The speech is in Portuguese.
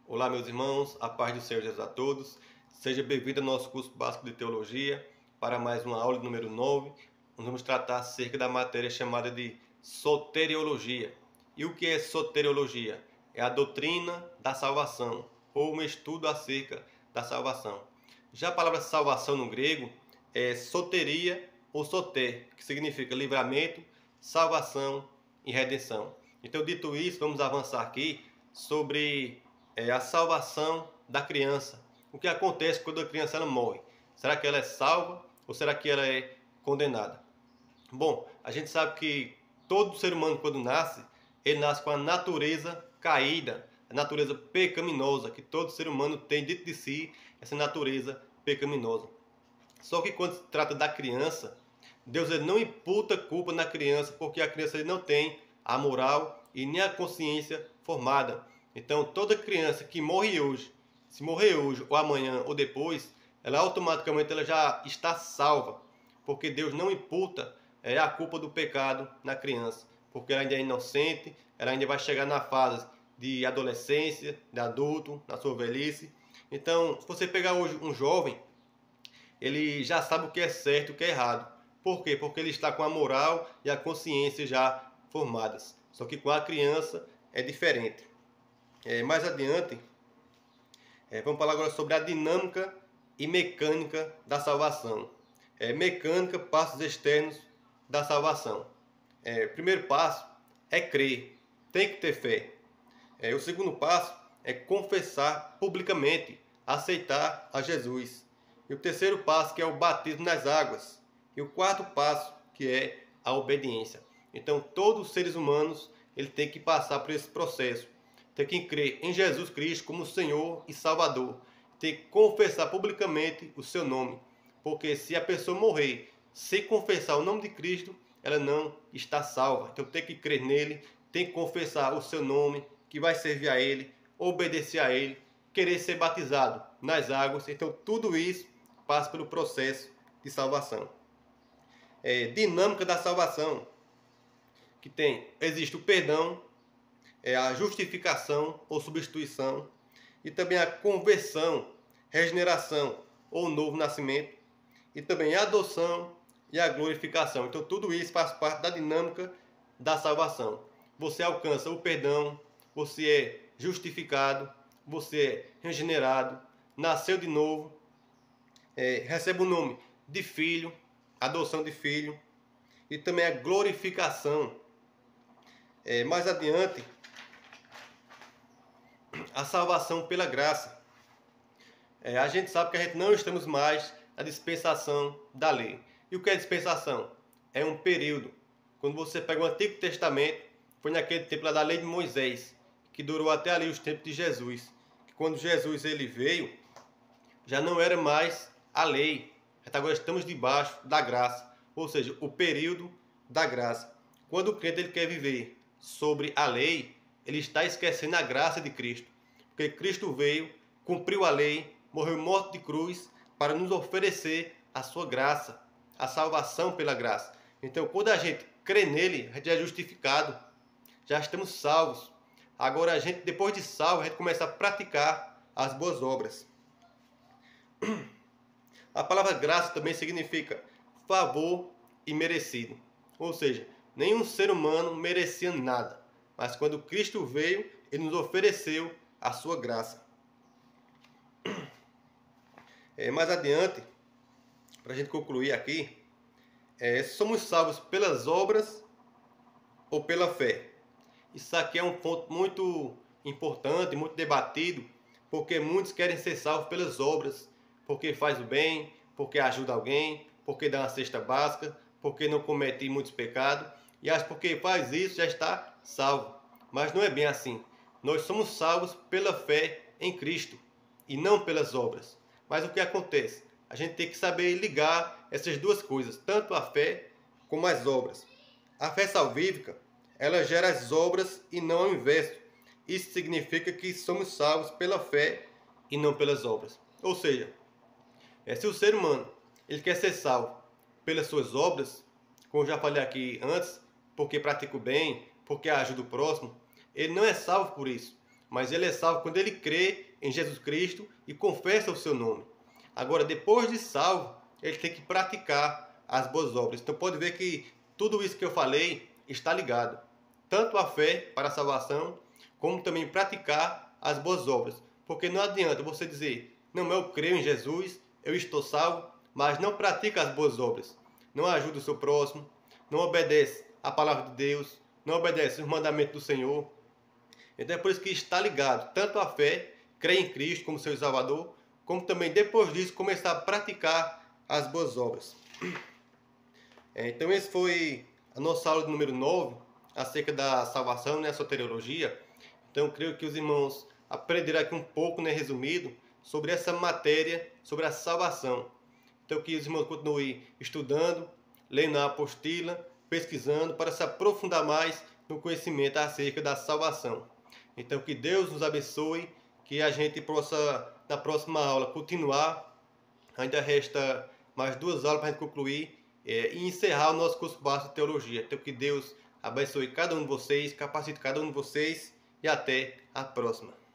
Olá, meus irmãos, a paz do Senhor Jesus a todos. Seja bem-vindo ao nosso curso básico de teologia para mais uma aula número 9. Nós vamos tratar acerca da matéria chamada de soteriologia. E o que é soteriologia? É a doutrina da salvação, ou um estudo acerca da salvação. Já a palavra salvação no grego é soteria ou soter, que significa livramento, salvação e redenção. Então, dito isso, vamos avançar aqui sobre a salvação da criança. O que acontece quando a criança ela morre? Será que ela é salva ou será que ela é condenada? Bom, a gente sabe que todo ser humano quando nasce, ele nasce com a natureza caída, a natureza pecaminosa, que todo ser humano tem dentro de si, essa natureza pecaminosa. Só que quando se trata da criança, Deus ele não imputa culpa na criança, porque a criança ele não tem a moral e nem a consciência formada. Então, toda criança que morre hoje, se morrer hoje ou amanhã ou depois, ela automaticamente ela já está salva, porque Deus não imputa a culpa do pecado na criança, porque ela ainda é inocente, ela ainda vai chegar na fase de adolescência, de adulto, na sua velhice. Então, se você pegar hoje um jovem, ele já sabe o que é certo e o que é errado. Por quê? Porque ele está com a moral e a consciência já formadas. Só que com a criança é diferente. Mais adiante, vamos falar agora sobre a dinâmica e mecânica da salvação. Mecânica, passos externos da salvação. Primeiro passo é crer, tem que ter fé. O segundo passo é confessar publicamente, aceitar a Jesus. E o terceiro passo, que é o batismo nas águas. E o quarto passo, que é a obediência. Então, todos os seres humanos ele tem que passar por esse processo. Tem que crer em Jesus Cristo como Senhor e Salvador. Tem que confessar publicamente o seu nome. Porque se a pessoa morrer sem confessar o nome de Cristo, ela não está salva. Então tem que crer nele, tem que confessar o seu nome, que vai servir a ele, obedecer a ele, querer ser batizado nas águas. Então tudo isso passa pelo processo de salvação. Dinâmica da salvação, que existe o perdão, a justificação ou substituição, e também a conversão, regeneração ou novo nascimento, e também a adoção e a glorificação. Então tudo isso faz parte da dinâmica da salvação. Você alcança o perdão, você é justificado, você é regenerado, nasceu de novo, recebe o nome de filho, adoção de filho, e também a glorificação. Mais adiante, a salvação pela graça. A gente sabe que a gente não estamos mais na dispensação da lei. E o que é dispensação? É um período. Quando você pega o Antigo Testamento, foi naquele tempo lá da lei de Moisés, que durou até ali os tempos de Jesus. Quando Jesus ele veio, já não era mais a lei. Agora estamos debaixo da graça. Ou seja, o período da graça. Quando o crente ele quer viver sobre a lei, ele está esquecendo a graça de Cristo. Porque Cristo veio, cumpriu a lei, morreu morto de cruz para nos oferecer a sua graça, a salvação pela graça. Então, quando a gente crê nele, a gente é justificado, já estamos salvos. Agora, a gente, depois de salvo, a gente começa a praticar as boas obras. A palavra graça também significa favor e merecido. Ou seja, nenhum ser humano merecia nada. Mas quando Cristo veio, ele nos ofereceu a sua graça. Mais adiante, para a gente concluir aqui, somos salvos pelas obras ou pela fé. Isso aqui é um ponto muito importante, muito debatido, porque muitos querem ser salvos pelas obras, porque faz o bem, porque ajuda alguém, porque dá uma cesta básica, porque não comete muitos pecados, e acha que porque faz isso já está salvo. Mas não é bem assim. Nós somos salvos pela fé em Cristo e não pelas obras. Mas o que acontece? A gente tem que saber ligar essas duas coisas, tanto a fé como as obras. A fé salvífica, ela gera as obras e não ao inverso. Isso significa que somos salvos pela fé e não pelas obras. Ou seja, se o ser humano ele quer ser salvo pelas suas obras, como eu já falei aqui antes, porque pratica o bem, porque ajuda o próximo, ele não é salvo por isso. mas ele é salvo quando ele crê em Jesus Cristo e confessa o seu nome. Agora, depois de salvo, ele tem que praticar as boas obras. Então pode ver que tudo isso que eu falei está ligado. Tanto a fé para a salvação, como também praticar as boas obras. Porque não adianta você dizer, não, eu creio em Jesus, eu estou salvo, mas não pratica as boas obras. Não ajuda o seu próximo, não obedece a palavra de Deus, não obedece os mandamentos do Senhor. Então é por isso que está ligado tanto a fé, crer em Cristo como seu Salvador, como também depois disso começar a praticar as boas obras. Então esse foi a nossa aula número 9, acerca da salvação, né, a soteriologia. Então eu creio que os irmãos aprenderão aqui um pouco, né, resumido, sobre essa matéria, sobre a salvação. Então que os irmãos continuem estudando, lendo a apostila, pesquisando, para se aprofundar mais no conhecimento acerca da salvação. Então que Deus nos abençoe, que a gente possa, na próxima aula, continuar. Ainda resta mais 2 aulas para a gente concluir e encerrar o nosso curso básico de teologia. Então que Deus abençoe cada um de vocês, capacite cada um de vocês e até a próxima.